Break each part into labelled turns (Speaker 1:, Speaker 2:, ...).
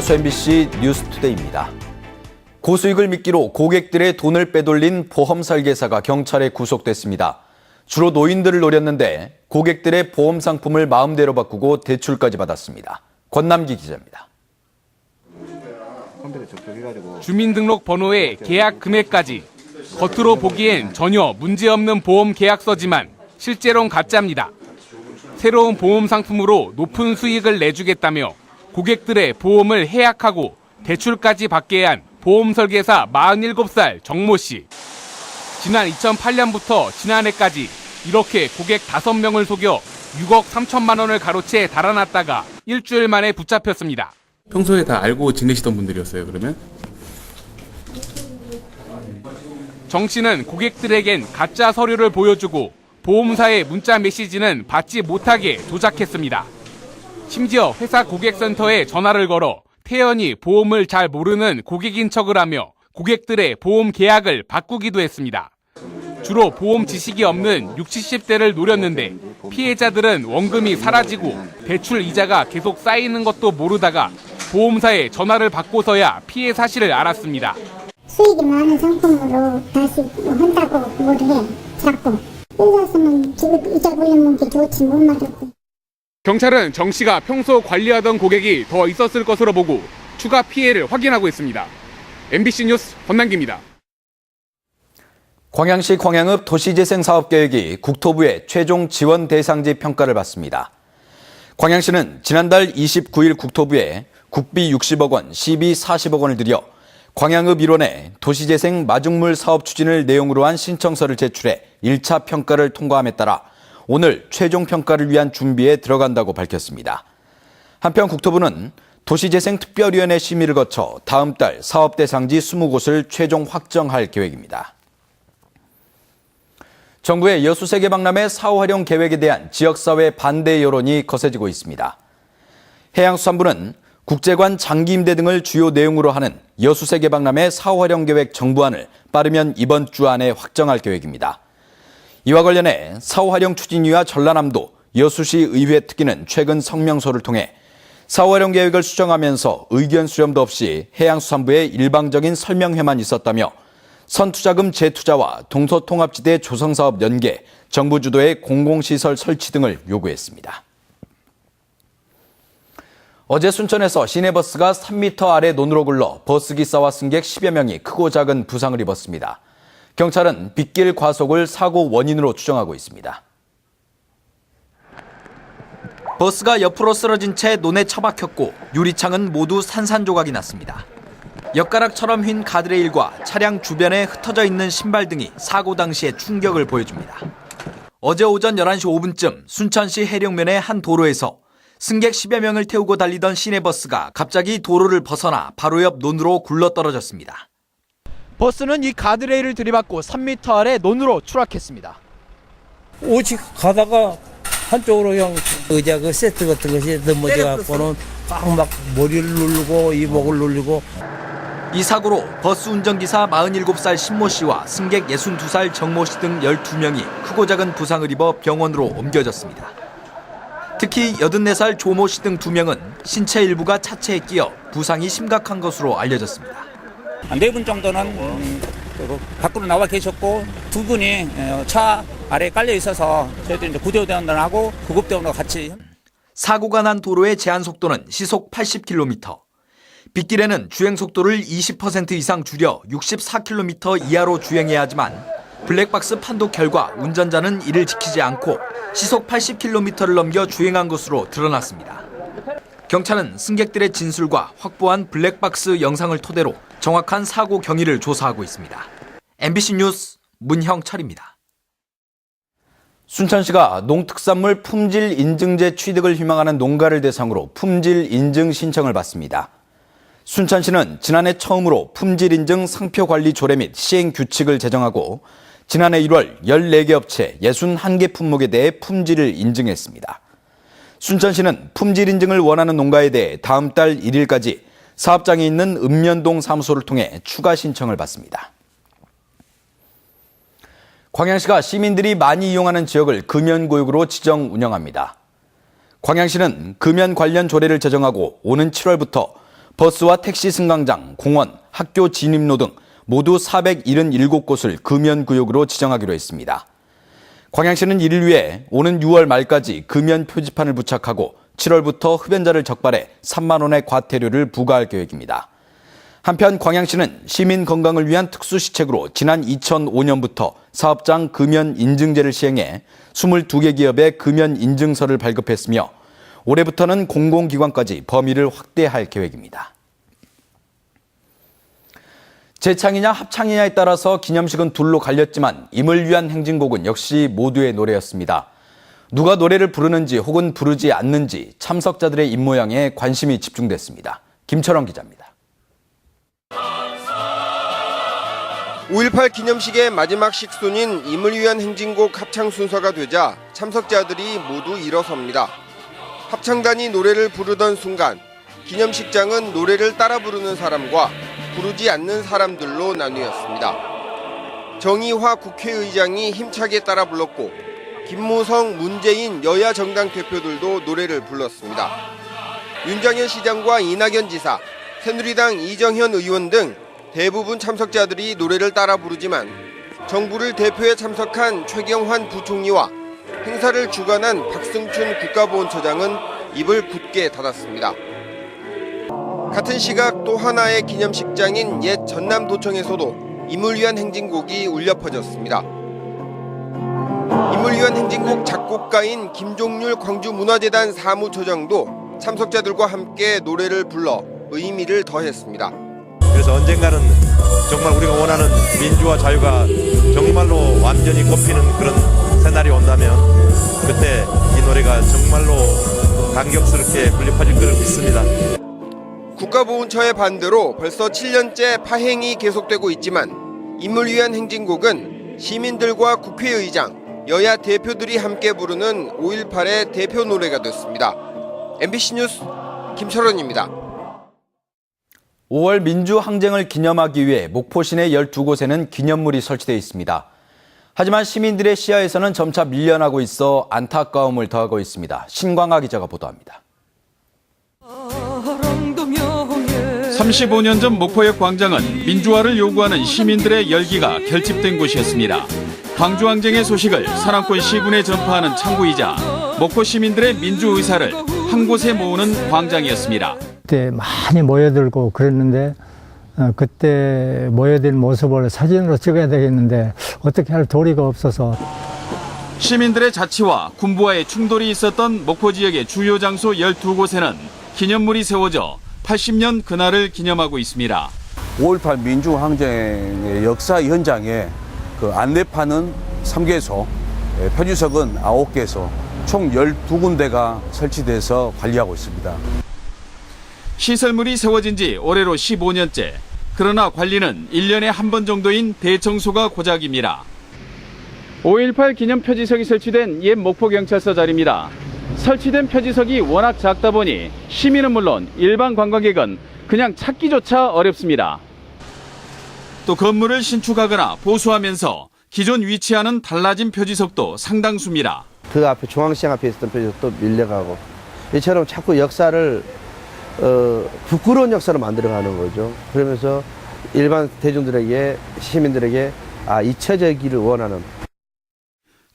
Speaker 1: 이어서 MBC 뉴스투데이입니다. 고수익을 미끼로 고객들의 돈을 빼돌린 보험 설계사가 경찰에 구속됐습니다. 주로 노인들을 노렸는데 고객들의 보험 상품을 마음대로 바꾸고 대출까지 받았습니다. 권남기 기자입니다.
Speaker 2: 주민등록 번호에 계약 금액까지 겉으로 보기엔 전혀 문제없는 보험 계약서지만 실제로는 가짜입니다. 새로운 보험 상품으로 높은 수익을 내주겠다며 고객들의 보험을 해약하고 대출까지 받게 한 보험 설계사 47살 정모 씨. 지난 2008년부터 지난해까지 이렇게 고객 5명을 속여 6억 3천만 원을 가로채 달아났다가 일주일 만에 붙잡혔습니다.
Speaker 3: 평소에 다 알고 지내시던 분들이었어요, 그러면?
Speaker 2: 정 씨는 고객들에겐 가짜 서류를 보여주고 보험사의 문자 메시지는 받지 못하게 조작했습니다. 심지어 회사 고객센터에 전화를 걸어 태연히 보험을 잘 모르는 고객인 척을 하며 고객들의 보험 계약을 바꾸기도 했습니다. 주로 보험 지식이 없는 60, 70대를 노렸는데 피해자들은 원금이 사라지고 대출 이자가 계속 쌓이는 것도 모르다가 보험사에 전화를 받고서야 피해 사실을 알았습니다.
Speaker 4: 수익이 많은 상품으로 다시 한다고 뭐를 해, 자꾸. 회사에서는 지금 이자 불려놓은 게 좋지 못 말하고.
Speaker 2: 경찰은 정 씨가 평소 관리하던 고객이 더 있었을 것으로 보고 추가 피해를 확인하고 있습니다. MBC 뉴스 권남기입니다.
Speaker 1: 광양시 광양읍 도시재생사업계획이 국토부의 최종 지원 대상지 평가를 받습니다. 광양시는 지난달 29일 국토부에 국비 60억 원, 시비 40억 원을 들여 광양읍 일원에 도시재생 마중물 사업 추진을 내용으로 한 신청서를 제출해 1차 평가를 통과함에 따라 오늘 최종 평가를 위한 준비에 들어간다고 밝혔습니다. 한편 국토부는 도시재생특별위원회 심의를 거쳐 다음 달 사업 대상지 20곳을 최종 확정할 계획입니다. 정부의 여수세계 박람회 사후 활용 계획에 대한 지역사회 반대 여론이 거세지고 있습니다. 해양수산부는 국제관 장기 임대 등을 주요 내용으로 하는 여수세계 박람회 사후 활용 계획 정부안을 빠르면 이번 주 안에 확정할 계획입니다. 이와 관련해 사후 활용 추진위와 전라남도 여수시 의회 특위는 최근 성명서를 통해 사후 활용 계획을 수정하면서 의견 수렴도 없이 해양수산부의 일방적인 설명회만 있었다며 선투자금 재투자와 동서통합지대 조성사업 연계, 정부 주도의 공공시설 설치 등을 요구했습니다. 어제 순천에서 시내버스가 3m 아래 논으로 굴러 버스기사와 승객 10여 명이 크고 작은 부상을 입었습니다. 경찰은 빗길 과속을 사고 원인으로 추정하고 있습니다. 버스가 옆으로 쓰러진 채 논에 처박혔고 유리창은 모두 산산조각이 났습니다. 엿가락처럼 휜 가드레일과 차량 주변에 흩어져 있는 신발 등이 사고 당시의 충격을 보여줍니다. 어제 오전 11시 5분쯤 순천시 해령면의 한 도로에서 승객 10여 명을 태우고 달리던 시내버스가 갑자기 도로를 벗어나 바로 옆 논으로 굴러떨어졌습니다.
Speaker 5: 버스는 이 가드레일을 들이받고 3m 아래 논으로 추락했습니다.
Speaker 6: 오직 가다가 한쪽으로 그냥 의자 그 세트 같은 것이 넘어져갖고는 막 머리를 누르고 이목을 누르고.
Speaker 1: 이 사고로 버스 운전기사 47살 신모 씨와 승객 62살 정모 씨 등 12명이 크고 작은 부상을 입어 병원으로 옮겨졌습니다. 특히 84살 조모 씨 등 2명은 신체 일부가 차체에 끼어 부상이 심각한 것으로 알려졌습니다.
Speaker 7: 4분 정도는 밖으로 나와 계셨고 2분이 차 아래에 깔려 있어서 저희들이 구조대원들하고 구급대원과 같이.
Speaker 1: 사고가 난 도로의 제한 속도는 시속 80km. 빗길에는 주행 속도를 20% 이상 줄여 64km 이하로 주행해야 하지만 블랙박스 판독 결과 운전자는 이를 지키지 않고 시속 80km를 넘겨 주행한 것으로 드러났습니다. 경찰은 승객들의 진술과 확보한 블랙박스 영상을 토대로 정확한 사고 경위를 조사하고 있습니다. MBC 뉴스 문형철입니다. 순천시가 농특산물 품질 인증제 취득을 희망하는 농가를 대상으로 품질 인증 신청을 받습니다. 순천시는 지난해 처음으로 품질 인증 상표 관리 조례 및 시행 규칙을 제정하고 지난해 1월 14개 업체 61개 품목에 대해 품질을 인증했습니다. 순천시는 품질 인증을 원하는 농가에 대해 다음 달 1일까지 사업장에 있는 읍면동 사무소를 통해 추가 신청을 받습니다. 광양시가 시민들이 많이 이용하는 지역을 금연구역으로 지정 운영합니다. 광양시는 금연 관련 조례를 제정하고 오는 7월부터 버스와 택시 승강장, 공원, 학교 진입로 등 모두 477곳을 금연구역으로 지정하기로 했습니다. 광양시는 이를 위해 오는 6월 말까지 금연 표지판을 부착하고 7월부터 흡연자를 적발해 3만 원의 과태료를 부과할 계획입니다. 한편 광양시는 시민 건강을 위한 특수시책으로 지난 2005년부터 사업장 금연 인증제를 시행해 22개 기업에 금연 인증서를 발급했으며 올해부터는 공공기관까지 범위를 확대할 계획입니다. 재창이냐 합창이냐에 따라서 기념식은 둘로 갈렸지만 임을 위한 행진곡은 역시 모두의 노래였습니다. 누가 노래를 부르는지 혹은 부르지 않는지 참석자들의 입모양에 관심이 집중됐습니다. 김철원 기자입니다.
Speaker 8: 5.18 기념식의 마지막 식순인 임을 위한 행진곡 합창 순서가 되자 참석자들이 모두 일어섭니다. 합창단이 노래를 부르던 순간 기념식장은 노래를 따라 부르는 사람과 부르지 않는 사람들로 나뉘었습니다. 정의화 국회의장이 힘차게 따라 불렀고 김무성, 문재인 여야 정당 대표들도 노래를 불렀습니다. 윤장현 시장과 이낙연 지사, 새누리당 이정현 의원 등 대부분 참석자들이 노래를 따라 부르지만 정부를 대표해 참석한 최경환 부총리와 행사를 주관한 박승춘 국가보훈처장은 입을 굳게 닫았습니다. 같은 시각 또 하나의 기념식장인 옛 전남도청에서도 임을 위한 행진곡이 울려 퍼졌습니다. 임을 위한 행진곡 작곡가인 김종률 광주문화재단 사무처장도 참석자들과 함께 노래를 불러 의미를 더했습니다.
Speaker 9: 그래서 언젠가는 정말 우리가 원하는 민주화 자유가 정말로 완전히 꼽히는 그런 새날이 온다면 그때 이 노래가 정말로 감격스럽게 불려 퍼질 것을 믿습니다.
Speaker 8: 국가보훈처의 반대로 벌써 7년째 파행이 계속되고 있지만 임을 위한 행진곡은 시민들과 국회의장, 여야 대표들이 함께 부르는 5.18의 대표 노래가 됐습니다. MBC 뉴스 김철원입니다.
Speaker 1: 5월 민주항쟁을 기념하기 위해 목포 시내 12곳에는 기념물이 설치되어 있습니다. 하지만 시민들의 시야에서는 점차 밀려나고 있어 안타까움을 더하고 있습니다. 신광하 기자가 보도합니다.
Speaker 10: 35년 전 목포역 광장은 민주화를 요구하는 시민들의 열기가 결집된 곳이었습니다. 광주항쟁의 소식을 산악권 시군에 전파하는 창구이자 목포 시민들의 민주의사를 한 곳에 모으는 광장이었습니다.
Speaker 11: 그때 많이 모여들고 그랬는데 그때 모여든 모습을 사진으로 찍어야 되겠는데 어떻게 할 도리가 없어서.
Speaker 10: 시민들의 자치와 군부와의 충돌이 있었던 목포 지역의 주요 장소 12곳에는 기념물이 세워져 80년 그날을 기념하고 있습니다.
Speaker 12: 5.18 민주항쟁의 역사 현장에 그 안내판은 3개소, 표지석은 9개소, 총 12군데가 설치돼서 관리하고 있습니다.
Speaker 10: 시설물이 세워진 지 올해로 15년째. 그러나 관리는 1년에 한 번 정도인 대청소가 고작입니다. 5.18 기념 표지석이 설치된 옛 목포경찰서 자리입니다. 설치된 표지석이 워낙 작다 보니 시민은 물론 일반 관광객은 그냥 찾기조차 어렵습니다. 또 건물을 신축하거나 보수하면서 기존 위치와는 달라진 표지석도 상당수입니다.
Speaker 13: 그 앞에 중앙시장 앞에 있었던 표지석도 밀려가고 이처럼 자꾸 역사를 부끄러운 역사를 만들어가는 거죠. 그러면서 일반 대중들에게 시민들에게 잊혀지기를 원하는.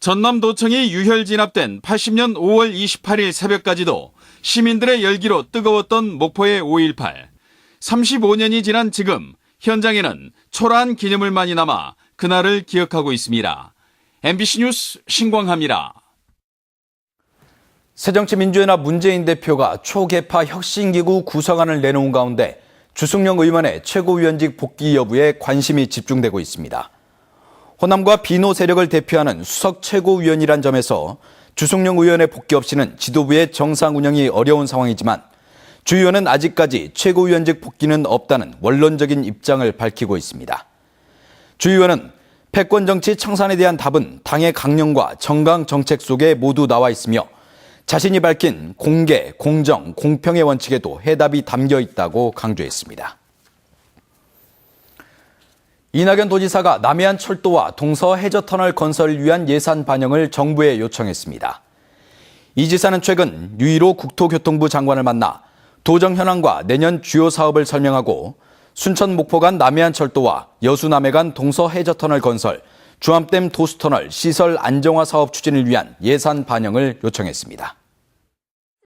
Speaker 10: 전남도청이 유혈 진압된 80년 5월 28일 새벽까지도 시민들의 열기로 뜨거웠던 목포의 5.18. 35년이 지난 지금 현장에는 초라한 기념물만이 남아 그날을 기억하고 있습니다. MBC 뉴스 신광하입니다.
Speaker 1: 새정치민주연합 문재인 대표가 초계파 혁신기구 구성안을 내놓은 가운데 주승용 의원의 최고위원직 복귀 여부에 관심이 집중되고 있습니다. 호남과 비노 세력을 대표하는 수석 최고위원이란 점에서 주승용 의원의 복귀 없이는 지도부의 정상 운영이 어려운 상황이지만 주 의원은 아직까지 최고위원직 복귀는 없다는 원론적인 입장을 밝히고 있습니다. 주 의원은 패권 정치 청산에 대한 답은 당의 강령과 정강 정책 속에 모두 나와 있으며 자신이 밝힌 공개, 공정, 공평의 원칙에도 해답이 담겨 있다고 강조했습니다. 이낙연 도지사가 남해안 철도와 동서 해저터널 건설을 위한 예산 반영을 정부에 요청했습니다. 이 지사는 최근 유일호 국토교통부 장관을 만나 도정 현황과 내년 주요 사업을 설명하고 순천 목포 간 남해안철도와 여수 남해 간 동서 해저터널 건설, 주암댐 도수터널 시설 안정화 사업 추진을 위한 예산 반영을 요청했습니다.